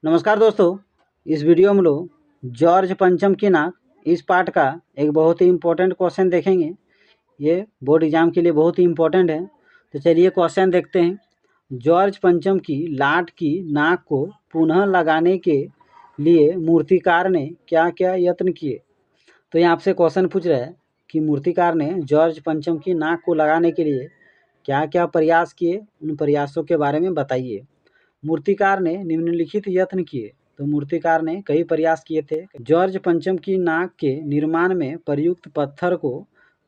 नमस्कार दोस्तों, इस वीडियो में लोग जॉर्ज पंचम की नाक इस पार्ट का एक बहुत ही इम्पोर्टेंट क्वेश्चन देखेंगे। ये बोर्ड एग्जाम के लिए बहुत ही इम्पोर्टेंट है। तो चलिए क्वेश्चन देखते हैं। जॉर्ज पंचम की लाट की नाक को पुनः लगाने के लिए मूर्तिकार ने क्या क्या यत्न किए। तो यहाँ आपसे क्वेश्चन पूछ रहा है कि मूर्तिकार ने जॉर्ज पंचम की नाक को लगाने के लिए क्या क्या प्रयास किए, उन प्रयासों के बारे में बताइए। मूर्तिकार ने निम्नलिखित यत्न किए। तो मूर्तिकार ने कई प्रयास किए थे। जॉर्ज पंचम की नाक के निर्माण में प्रयुक्त पत्थर को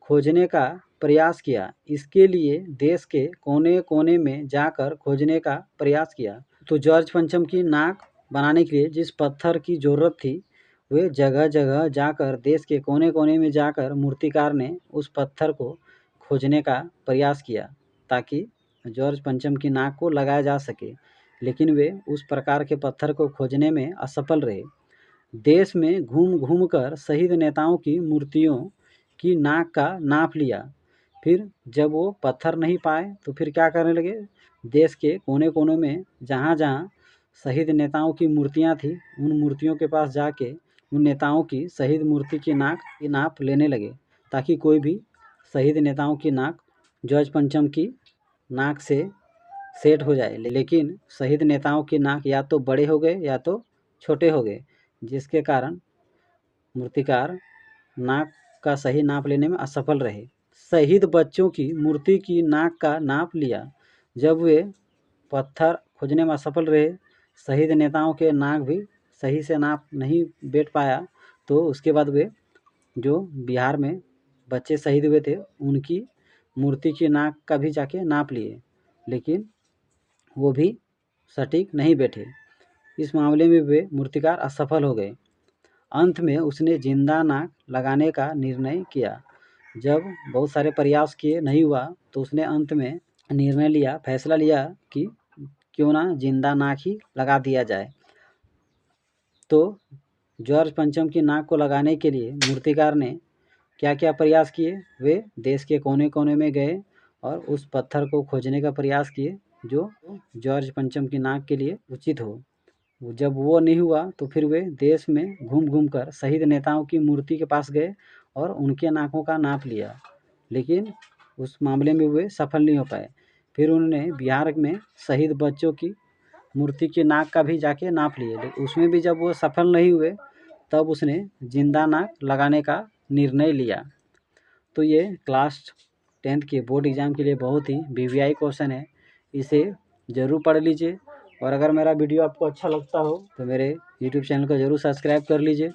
खोजने का प्रयास किया। इसके लिए देश के कोने कोने में जाकर खोजने का प्रयास किया। तो जॉर्ज पंचम की नाक बनाने के लिए जिस पत्थर की जरूरत थी, वे जगह जगह जाकर, देश के कोने कोने में जाकर मूर्तिकार ने उस पत्थर को खोजने का प्रयास किया ताकि जॉर्ज पंचम की नाक को लगाया जा सके, लेकिन वे उस प्रकार के पत्थर को खोजने में असफल रहे। देश में घूम घूम कर शहीद नेताओं की मूर्तियों की नाक का नाप लिया। फिर जब वो पत्थर नहीं पाए तो फिर क्या करने लगे, देश के कोने कोने में जहाँ जहाँ शहीद नेताओं की मूर्तियाँ थी, उन मूर्तियों के पास जाके उन नेताओं की शहीद मूर्ति की नाप लेने लगे, ताकि कोई भी शहीद नेताओं की नाक जॉर्ज पंचम की नाक से सेट हो जाए। लेकिन शहीद नेताओं की नाक या तो बड़े हो गए या तो छोटे हो गए, जिसके कारण मूर्तिकार नाक का सही नाप लेने में असफल रहे। शहीद बच्चों की मूर्ति की नाक का नाप लिया। जब वे पत्थर खोजने में असफल रहे, शहीद नेताओं के नाक भी सही से नाप नहीं बैठ पाया, तो उसके बाद वे जो बिहार में बच्चे शहीद हुए थे, उनकी मूर्ति की नाक का भी जाके नाप लिए, लेकिन वो भी सटीक नहीं बैठे। इस मामले में वे मूर्तिकार असफल हो गए। अंत में उसने जिंदा नाक लगाने का निर्णय किया। जब बहुत सारे प्रयास किए, नहीं हुआ, तो उसने अंत में फैसला लिया कि क्यों ना जिंदा नाक ही लगा दिया जाए। तो जॉर्ज पंचम की नाक को लगाने के लिए मूर्तिकार ने क्या क्या प्रयास किए। वे देश के कोने कोने में गए और उस पत्थर को खोजने का प्रयास किए जो जॉर्ज पंचम की नाक के लिए उचित हो। जब वो नहीं हुआ तो फिर वे देश में घूम घूम कर शहीद नेताओं की मूर्ति के पास गए और उनके नाकों का नाप लिया, लेकिन उस मामले में वे सफल नहीं हो पाए। फिर उन्होंने बिहार में शहीद बच्चों की मूर्ति की नाक का भी जाके नाप लिए, लेकिन उसमें भी जब वो सफल नहीं हुए, तब उसने जिंदा नाक लगाने का निर्णय लिया। तो ये क्लास 10th के बोर्ड एग्ज़ाम के लिए बहुत ही वीवीआई क्वेश्चन है। इसे ज़रूर पढ़ लीजिए, और अगर मेरा वीडियो आपको अच्छा लगता हो तो मेरे यूट्यूब चैनल को ज़रूर सब्सक्राइब कर लीजिए।